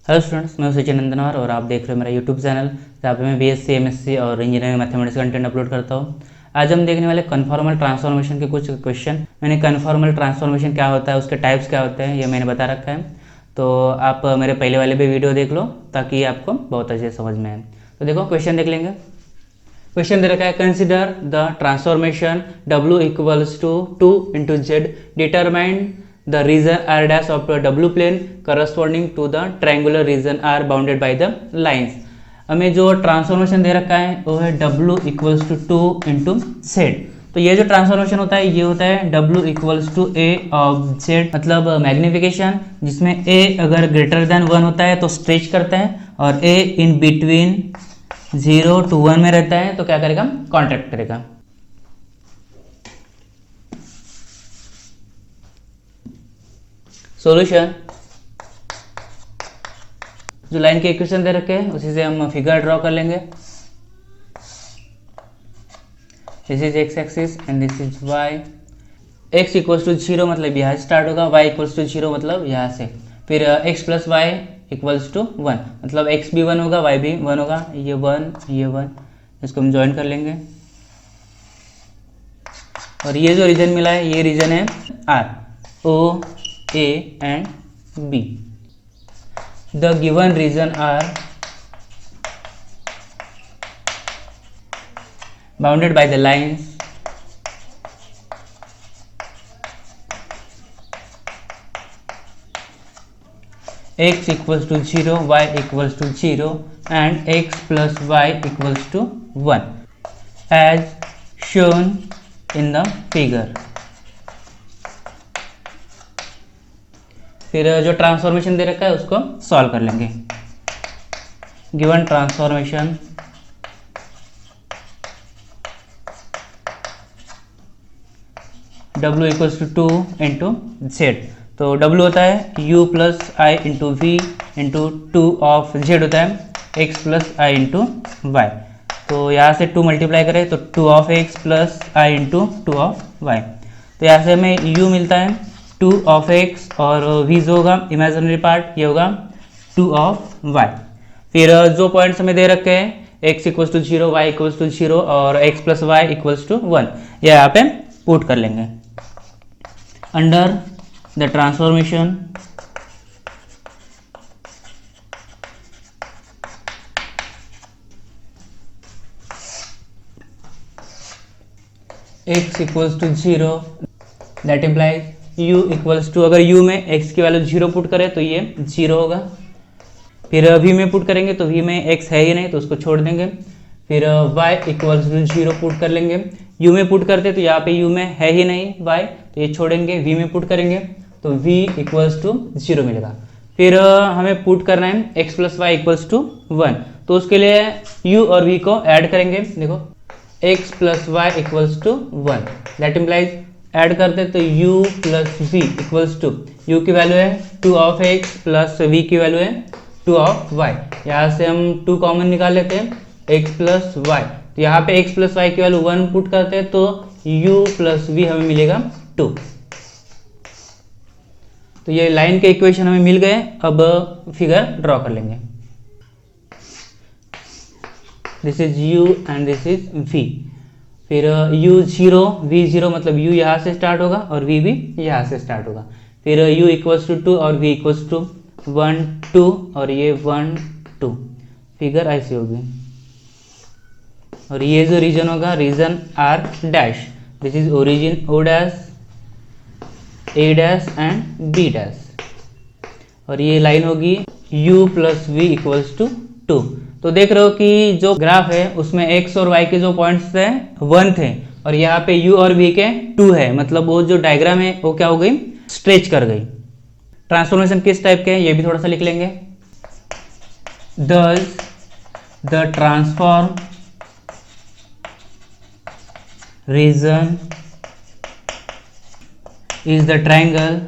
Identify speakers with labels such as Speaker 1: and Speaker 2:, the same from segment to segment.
Speaker 1: Hello students, मैं सचिन नंदनवार और आप देख रहे हो मेरा यूट्यूब चैनल जहाँ पे मैं बीएससी, एमएससी और इंजीनियरिंग मैथमेटिक्स कंटेंट अपलोड करता हूँ। आज हम देखने वाले कन्फॉर्मल ट्रांसफॉर्मेशन के कुछ क्वेश्चन। मैंने कन्फॉर्मल ट्रांसफॉर्मेशन क्या होता है, उसके टाइप्स क्या होते हैं, ये मैंने बता रखा है। तो आप मेरे पहले वाले भी वीडियो देख लो ताकि आपको बहुत अच्छे से समझ में आए। तो देखो क्वेश्चन देख लेंगे। क्वेश्चन दे रखा है, consider the transformation W equals to 2 into Z determine the region R dash of the W plane corresponding to the triangular region R bounded by the lines। हमें जो ट्रांसफॉर्मेशन दे रखा है वो है W equals to 2 into Z। तो ये जो ट्रांसफॉर्मेशन होता है ये होता है W equals to A of Z, मतलब मैग्निफिकेशन, जिसमें A अगर ग्रेटर देन 1 होता है तो स्ट्रेच करता है और A इन बिटवीन 0 to 1 में रहता है तो क्या करेगा, कॉन्ट्रैक्ट करेगा। सॉल्यूशन, जो लाइन के इक्वेशन दे रखे हैं उसी से हम फिगर ड्रॉ कर लेंगे। This is x axis and this is y. X equals to 0 मतलब यहाँ से स्टार्ट होगा, वाई इक्वल्स टू 0 मतलब यहाँ से। फिर x plus y equals to 1 मतलब एक्स भी 1 होगा, वाई भी 1 होगा। ये 1 ये 1, इसको हम ज्वाइन कर लेंगे। और ये जो रीजन मिला है ये रीजन है R, O A and B। The given region are bounded by the lines x equals to 0, y equals to 0 and x plus y equals to 1 as shown in the figure। फिर जो transformation दे रखा है उसको solve कर लेंगे। Given transformation W equals to 2 into Z। तो W होता है U plus i into v into 2 of Z होता है x plus i into y. तो यहाँ से 2 मल्टीप्लाई करें तो 2 of x plus i into 2 of y. तो यहाँ से हमें U मिलता है 2 ऑफ x और v जो होगा इमेजिनरी पार्ट ये होगा 2 ऑफ y। फिर जो पॉइंट्स हमें दे रखे हैं x equals to 0, y equals to 0 और x plus y equals to 1, ये यहाँ पे पुट कर लेंगे। Under the transformation x equals to 0 that implies u equals to, अगर u में x की वैल्यू 0 पुट करें तो ये 0 होगा। फिर v में पुट करेंगे तो v में x है ही नहीं तो उसको छोड़ देंगे। फिर y इक्वल्स टू 0 पुट कर लेंगे। u में पुट करते तो यहाँ पे u में है ही नहीं y तो ये छोड़ेंगे, v में पुट करेंगे तो v इक्वल्स टू 0 मिलेगा। फिर हमें पुट करना है x plus y equals to 1, तो उसके लिए u और v को ऐड करेंगे। देखो x plus y equals to 1 that implies add करते तो u plus v equals to, u की वैल्यू है 2 ऑफ x प्लस v की वैल्यू है 2 ऑफ y। यहाँ से हम 2 कॉमन निकाल लेते हैं, x प्लस वाई। तो यहाँ पे x प्लस वाई की वैल्यू 1 पुट करते हैं तो u प्लस v हमें मिलेगा 2। तो ये लाइन के इक्वेशन हमें मिल गए। अब फिगर ड्रॉ कर लेंगे। This is u and this is v। फिर u 0 v 0 मतलब u यहाँ से स्टार्ट होगा और v भी यहाँ से स्टार्ट होगा। फिर u इक्वल्स टू 2 और v इक्वल्स टू 1 2 और ये 1 2, फिगर ऐसी होगी। और ये जो रीजन होगा region r dash, this is origin o dash, a dash and b dash. और ये लाइन होगी u plus v equals to 2। तो देख रहे हो कि जो ग्राफ है उसमें x और y के जो पॉइंट्स थे 1 थे और यहाँ पे u और v के 2 है, मतलब वो जो डायग्राम है वो क्या हो गई, स्ट्रेच कर गई। ट्रांसफॉर्मेशन किस टाइप के हैं ये भी थोड़ा सा लिख लेंगे। Thus the transform region is the triangle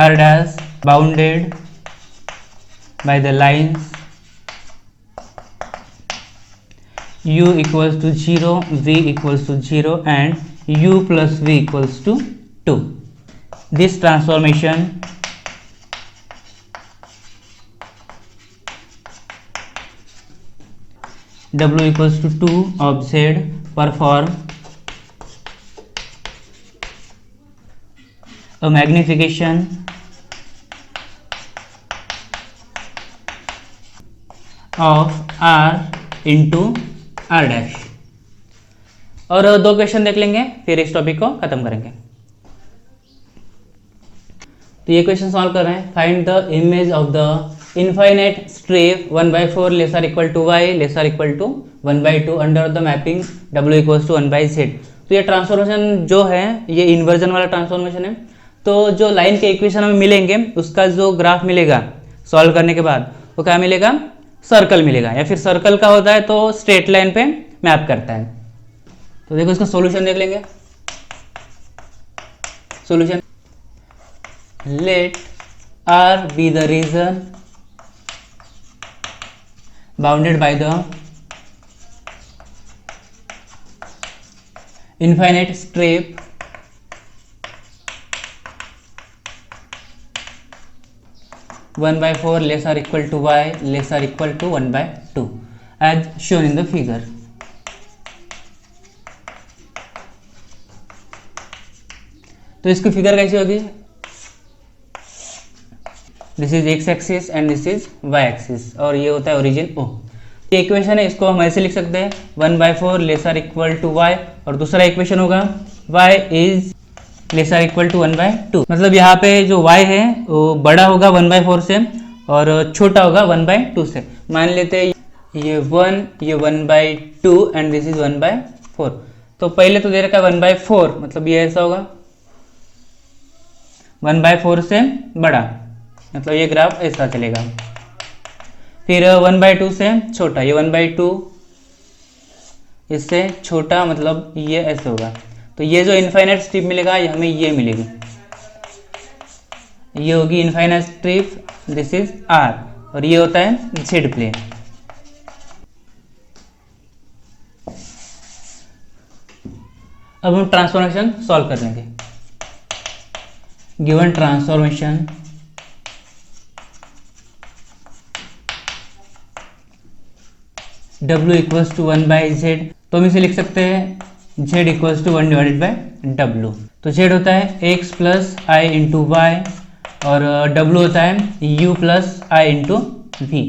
Speaker 1: R dash bounded by the lines u equals to 0, v equals to 0 and u plus v equals to 2। This transformation W equals to 2 of Z perform a magnification of R into R dash. और दो question देख लेंगे फिर इस topic को खत्म करेंगे। तो ये क्वेश्चन सॉल्व कर रहे हैं। Find the image of the infinite strip 1/4 lesser equal to y lesser equal to 1/2 under the mapping w equals to 1/z। तो ये ट्रांसफॉर्मेशन जो है ये इन्वर्जन वाला ट्रांसफॉर्मेशन है। तो जो लाइन के इक्वेशन हमें मिलेंगे उसका जो ग्राफ मिलेगा सॉल्व करने के बाद वो क्या मिलेगा, सर्कल मिलेगा, या फिर सर्कल का होता है तो स्ट्रेट लाइन पे मैप करता है। तो देखो इसका सॉल्यूशन देख लेंगे। Solution, let R be the region bounded by the infinite strip one by 4 less or equal to y less or equal to 1/2 as shown in the figure। तो इसकी फिगर कैसी होगी, this is x axis and this is y axis और ये होता है origin ओ। ये equation है, इसको हम ऐसे लिख सकते हैं 1/4 लेसर इक्वल टू वाई, और दूसरा इक्वेशन होगा y is lesser equal to 1/2। मतलब यहाँ पे जो y है वो बड़ा होगा 1/4 से और छोटा होगा 1/2 से। मान लेते हैं ये 1 ये 1/2 एंड दिस इज 1/4। तो पहले तो दे रखा है 1/4, मतलब ये ऐसा होगा 1/4 से बड़ा, मतलब ये ग्राफ ऐसा चलेगा। फिर 1/2 से छोटा, ये 1/2 इससे छोटा, मतलब ये ऐसे होगा। तो ये जो इनफाइनाइट स्ट्रिप मिलेगा ये हमें ये मिलेगी, ये होगी infinite strip, this is R और ये होता है जेड प्लेन। अब हम ट्रांसफॉर्मेशन सॉल्व कर लेंगे। Given transformation W equals to 1/z, तो हम इसे लिख सकते हैं z इक्वल्स टू 1/w। तो z होता है x plus i into y और w होता है u plus i into v.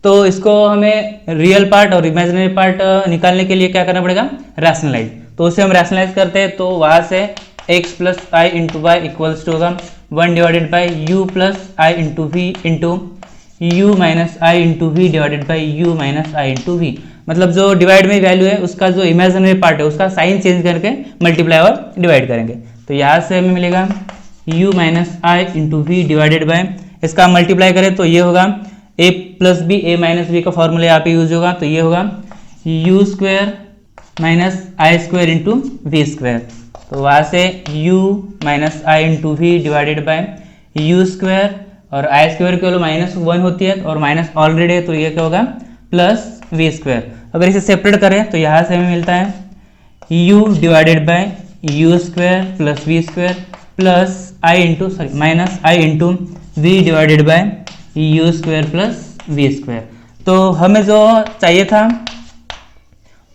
Speaker 1: तो इसको हमें रियल पार्ट और इमेजिनरी पार्ट निकालने के लिए क्या करना पड़ेगा, रैशनलाइज। तो उसे हम रैशनलाइज करते हैं तो वहाँ से x plus i into y equals to होगा 1/u plus i into v into u minus i into v divided by u minus i into v. मतलब जो डिवाइड में वैल्यू है उसका जो इमेजिनरी पार्ट है उसका साइन चेंज करके मल्टीप्लाई और डिवाइड करेंगे। तो यहाँ से हमें मिलेगा u minus i into v divided by, इसका मल्टीप्लाई करें तो ये होगा a plus b, a minus b का फॉर्मूला यहाँ पे यूज होगा, तो ये होगा u square minus i square into v square. तो वहाँ से u minus i into v divided by u square, और आई स्क्वायर की वैल्यू -1 होती है और माइनस ऑलरेडी है तो ये क्या होगा प्लस वी स्क्वायर। अगर इसे सेपरेट करें तो यहाँ से हमें मिलता है u divided by u square plus v square plus i into minus i into v divided by u square plus v square. तो हमें जो चाहिए था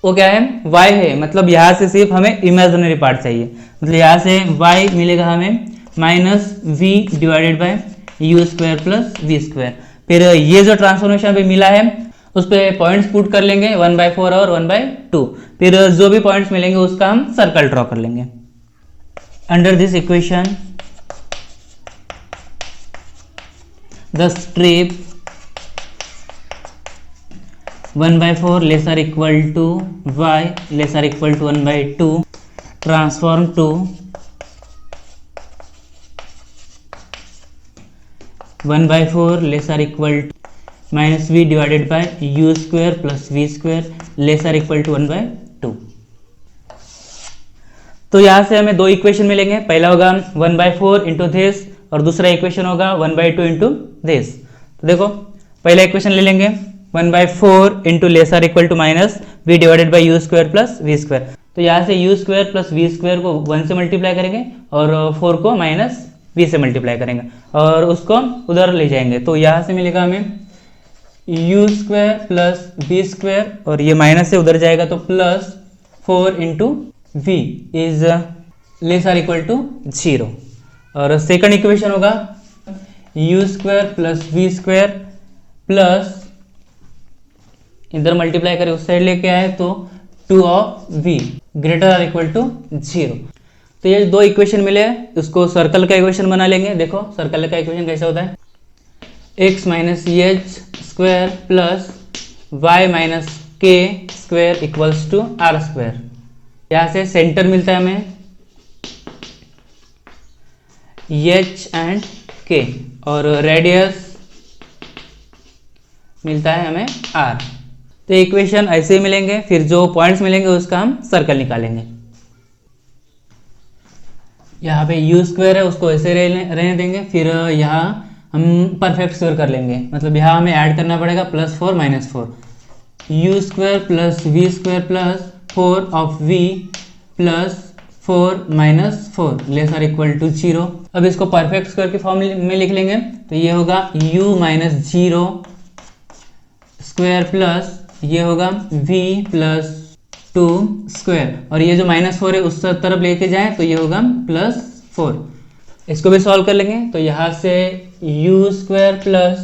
Speaker 1: वो क्या है, y है, मतलब यहाँ से सिर्फ हमें इमेजिनरी पार्ट चाहिए। मतलब यहाँ से y मिलेगा हमें minus v divided by u square plus v square. फिर ये जो ट्रांसफॉर्मेशन अभी मिला है उस पर पॉइंट्स पुट कर लेंगे 1/4 और 1/2। फिर जो भी पॉइंट्स मिलेंगे उसका हम सर्कल ड्रॉ कर लेंगे। Under this equation the strip 1/4 lesser equal to y lesser equal to 1/2 transform to 1/4 lesser equal to minus v divided by u square plus v square lesser equal to 1/2। तो यहाँ से हमें दो equation मिलेंगे, पहला होगा 1/4 इंटू दिस और दूसरा इक्वेशन होगा 1/2 इंटू दिस। तो देखो पहला इक्वेशन ले लेंगे 1/4 into lesser equal to minus v divided by u square plus v square. तो यहाँ से u square plus v square को 1 से मल्टीप्लाई करेंगे और 4 को माइनस v से मल्टीप्लाई करेंगे और उसको उधर ले जाएंगे, तो यहाँ से मिलेगा हमें u square plus v square और ये माइनस से उधर जाएगा तो plus 4 into v is less or equal to 0। और सेकंड इक्वेशन होगा u square plus v square plus इधर मल्टीप्लाई करें उस साइड लेके आए तो 2 of v greater or equal to 0। तो ये दो इक्वेशन मिले हैं, उसको सर्कल का इक्वेशन बना लेंगे। देखो सर्कल का इक्वेशन कैसे होता है, x minus H square plus Y minus K square equals to R square. यहाँ से सेंटर मिलता है हमें एच एंड के और रेडियस मिलता है हमें आर। तो इक्वेशन ऐसे ही मिलेंगे, फिर जो पॉइंट्स मिलेंगे उसका हम सर्कल निकालेंगे। यहाँ पे यू स्क्वायर है उसको ऐसे रहने देंगे, फिर यहाँ हम परफेक्ट स्क्वायर कर लेंगे, मतलब यहाँ हमें ऐड करना पड़ेगा +4 - 4 u square plus v square plus 4 of v plus 4 - 4 less or equal to 0। अब इसको परफेक्ट स्क्वायर के फॉर्म में लिख लेंगे, तो ये होगा u माइनस 0 स्क्वायर प्लस ये होगा v प्लस 2 स्क्वायर और ये जो -4 है उस तरफ लेके जाए तो ये होगा +4। इसको भी सॉल्व कर लेंगे, तो यहाँ से u square plus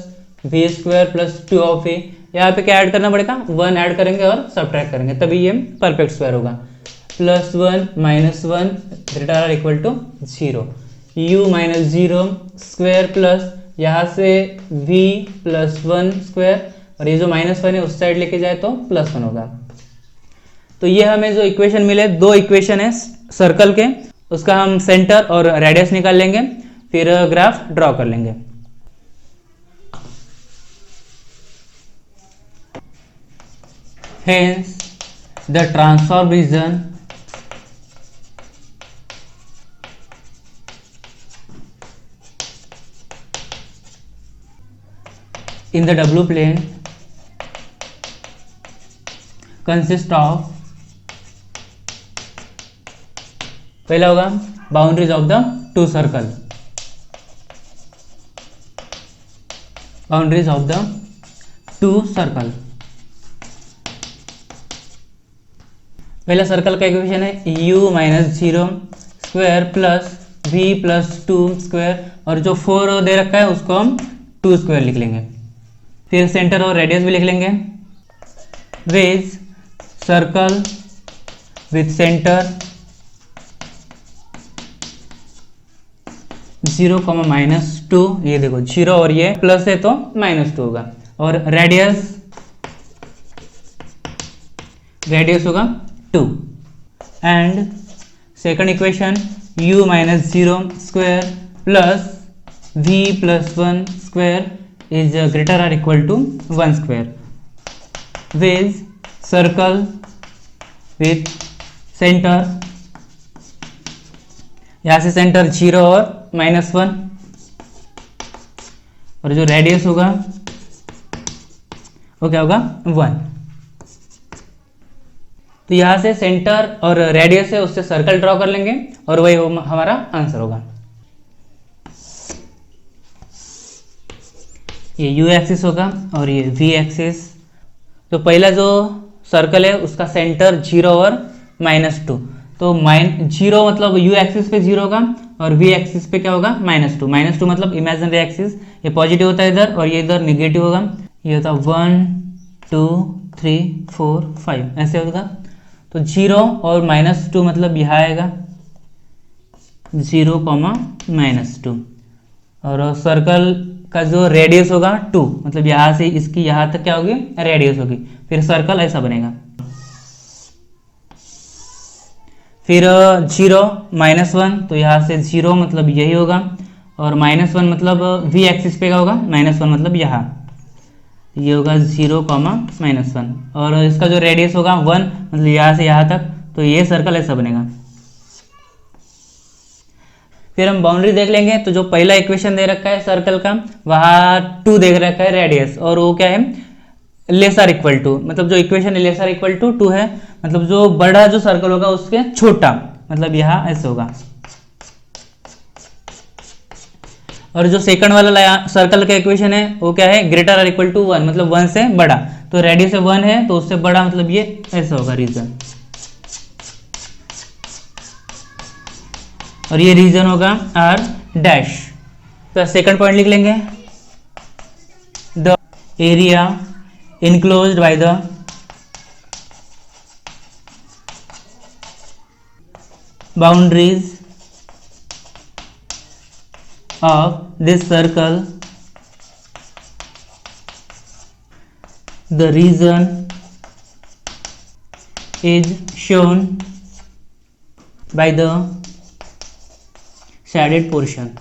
Speaker 1: v square plus 2 of v, यहाँ पे क्या ऐड करना पड़ेगा 1 ऐड करेंगे और सब्ट्रैक्ट करेंगे तभी ये परफेक्ट स्क्वायर होगा। +1 - 1 greater or equal to 0 u minus 0 square plus यहाँ से v प्लस 1 स्क्वायर और ये जो -1 है उस साइड लेके जाए तो +1 होगा। तो ये हमें जो इक्वेशन मिले, दो इक्वेशन है सर्कल के, उसका हम सेंटर और रेडियस निकाल लेंगे, फिर ग्राफ ड्रॉ कर लेंगे। Hence the transform region in the W plane consist of, पहला होगा boundaries of the two circle, boundaries of the two circle. पहला सर्कल का इक्वेशन है u minus 0 square plus v plus 2 square और जो 4 दे रखा है उसको हम 2 स्क्वायर लिख लेंगे, फिर सेंटर और रेडियस भी लिख लेंगे। विथ सर्कल विथ सेंटर 0, -2, ये देखो 0 और ये प्लस है तो -2 होगा और रेडियस होगा 2 and second equation u minus 0 square plus v plus 1 square is greater or equal to 1 square with circle with centre, यहाँ से सेंटर 0 और -1 और जो रेडियस होगा वो क्या होगा 1। तो यहाँ से सेंटर और रेडियस है उससे सर्कल ड्रॉ कर लेंगे और वही हमारा आंसर होगा। ये u एक्सिस होगा और ये v एक्सिस। तो पहला जो सर्कल है उसका सेंटर 0 और -2, तो -0 मतलब u एक्सिस पे 0 होगा और v एक्सिस पे क्या होगा -2। -2 मतलब इमेजिनरी एक्सिस, ये पॉजिटिव होता है इधर और ये इधर निगेटिव होगा, ये होता 1 2 3 4 5 ऐसे होगा। तो 0 और -2 मतलब यहाँ आएगा 0, -2 और सर्कल का जो रेडियस होगा 2 मतलब यहाँ से इसकी यहाँ तक क्या होगी रेडियस होगी, फिर सर्कल ऐसा बनेगा। फिर 0 -1 तो यहाँ से 0 मतलब यही होगा और -1 मतलब v एक्सिस पे का होगा, -1 मतलब यहाँ ये होगा 0, -1 और इसका जो रेडियस होगा 1 मतलब यहाँ से यहाँ तक, तो ये सर्कल ऐसा बनेगा। फिर हम बाउंड्री देख लेंगे, तो जो पहला इक्वेशन दे रखा है सर्कल का वहाँ 2 देख रखा है रेडियस और वो क्या है लेस आर इक्वल टू, मतलब जो इक्वेशन है लेस आर इक्वल टू 2 है, मतलब जो बड़ा जो सर्कल होगा उसके छोटा, मतलब यहाँ ऐसे होगा और जो सेकंड वाला सर्कल का इक्वेशन है वो क्या है, ग्रेटर और इक्वल टू 1, मतलब 1 से बड़ा। तो रेडियस 1 है तो उससे बड़ा, मतलब ये ऐसा होगा रीजन, और ये रीजन होगा आर डैश। तो सेकंड पॉइंट लिख लेंगे, the area enclosed by the boundaries of this circle, the region is shown by the shaded portion।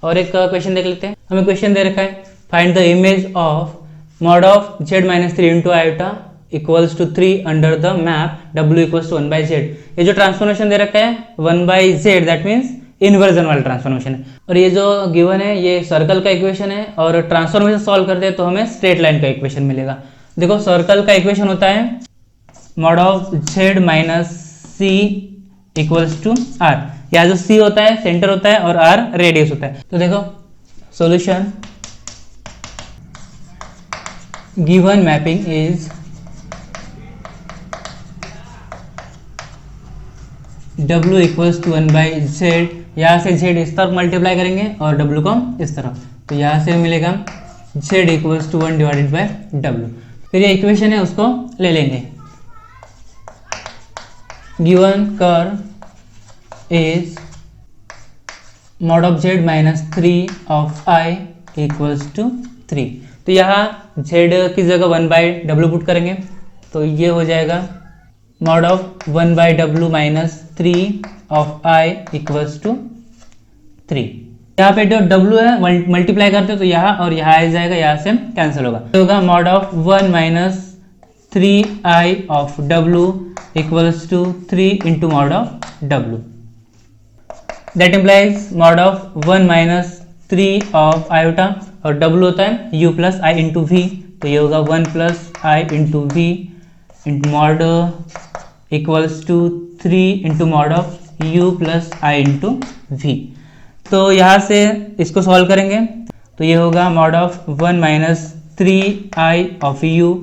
Speaker 1: और एक क्वेश्चन देख लेते हैं। हमें क्वेश्चन दे रखा है, find the image of mod of z-3 into iota equals to 3 under the map w equals to 1/z। ये जो ट्रांसफॉर्मेशन दे रखा है 1/z, दैट मीन्स इन्वर्जन वाला ट्रांसफॉर्मेशन है। और ये जो गिवन है ये सर्कल का इक्वेशन है, और ट्रांसफॉर्मेशन सॉल्व करते हैं तो हमें स्ट्रेट लाइन का इक्वेशन मिलेगा। देखो सर्कल का इक्वेशन होता है mod of z-c equals to r। यहाँ जो c होता है सेंटर होता है और r रेडियस होता है। तो देखो solution, given mapping is w equals to 1/z। यहाँ से z इस तरफ मल्टीप्लाई करेंगे और w को इस तरफ, तो यहाँ से मिलेगा z equals to 1 divided by w। फिर ये इक्वेशन है उसको ले लेंगे, given curve is mod of z-3 of i equals to 3। तो यहाँ z की जगह 1/w पुट करेंगे, तो ये हो जाएगा mod of 1/w minus 3 of i equals to 3। यहाँ पे जो w है मल्टीप्लाई करते हो तो यहाँ और यहाँ आ जाएगा, यहाँ से कैंसिल होगा, तो होगा mod of 1 minus 3i of w equals to 3 into mod of w। That implies mod of 1 minus 3 of iota, और w होता है u plus i into v, तो ये होगा 1 plus i into v into mod equals to 3 into mod of u plus i into v. तो यहाँ से इसको सॉल्व करेंगे तो ये होगा mod of 1 minus 3i of u,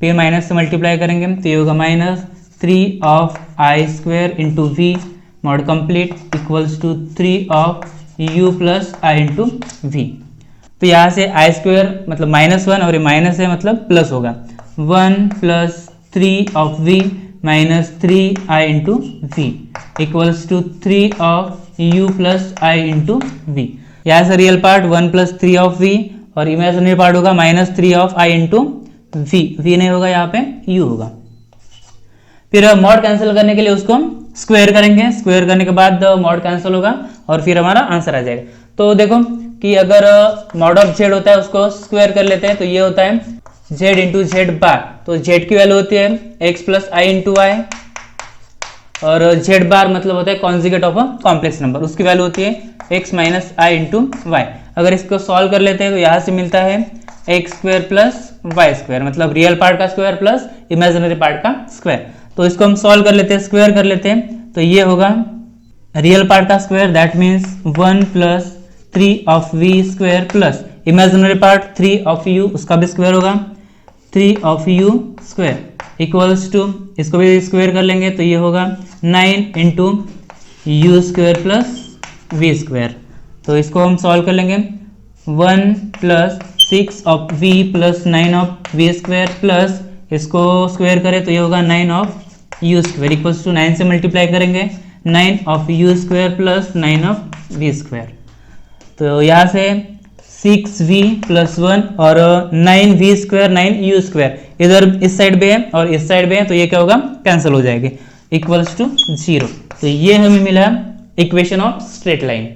Speaker 1: फिर माइनस से मल्टीप्लाई करेंगे तो ये होगा minus 3 of i square into v mod complete equals to 3 of u plus i into v. तो यहाँ से आई स्क्वेयर मतलब -1 और ये माइनस है मतलब प्लस होगा, 1 plus 3 of v minus 3i into v equals to 3 of u plus i into v. यहाँ से real part 1 plus 3 of v और इमेजिनरी पार्ट होगा minus 3 of i into v नहीं होगा, यहाँ पे u होगा। फिर मॉड कैंसिल करने के लिए उसको स्क्वायर करेंगे, स्क्वायर करने के बाद मॉड कैंसिल होगा और फिर हमारा आंसर आ जाएगा। तो देखो कि अगर मॉड ऑफ z होता है उसको स्क्वायर कर लेते हैं तो ये होता है z इंटू जेड बार। तो z की वैल्यू होती है x plus i into y, और z बार मतलब होता है conjugate of a complex number, उसकी वैल्यू होती है x minus i into Y. अगर इसको सॉल्व कर लेते हैं तो यहाँ से मिलता है x square plus y square, मतलब रियल पार्ट का स्क्वायर प्लस इमेजिनरी पार्ट का स्क्वायर। तो इसको हम सॉल्व कर लेते हैं, स्क्वायर कर लेते हैं तो ये होगा रियल पार्ट का square, that means 1 plus 3 of v square plus imaginary part 3 of u, उसका भी स्क्वायर होगा 3 of u square equals to, इसको भी स्क्वायर कर लेंगे तो ये होगा 9 into u square plus v square. तो इसको हम सॉल्व कर लेंगे, 1 plus 6 of v plus 9 of v square plus इसको स्क्वायर करें तो ये होगा 9 of u square equals to 9 से मल्टीप्लाई करेंगे 9 of u square plus 9 of v square. तो यहाँ से 6v प्लस 1 और 9v स्क्वायर 9u स्क्वायर इधर इस साइड पे है और इस साइड पे है तो ये क्या होगा, कैंसिल हो जाएगी इक्वल्स टू 0। तो ये हमें मिला इक्वेशन ऑफ स्ट्रेट लाइन,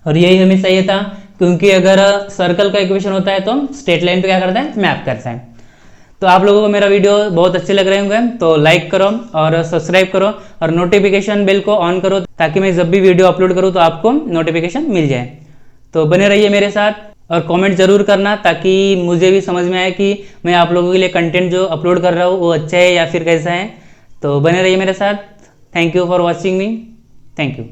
Speaker 1: और यही हमें चाहिए था क्योंकि अगर सर्कल का इक्वेशन होता है तो हम स्ट्रेट लाइन पे क्या करते हैं, मैप करते हैं। तो आप लोगों को मेरा वीडियो बहुत अच्छे लग रहे होंगे तो लाइक करो और सब्सक्राइब करो और नोटिफिकेशन बेल को ऑन करो ताकि मैं जब भी वीडियो अपलोड करूँ तो आपको नोटिफिकेशन मिल जाए। तो बने रहिए मेरे साथ और कमेंट जरूर करना ताकि मुझे भी समझ में आए कि मैं आप लोगों के लिए कंटेंट जो अपलोड कर रहा हूँ वो अच्छा है या फिर कैसा है। तो बने रहिए मेरे साथ। Thank you for watching me. Thank you.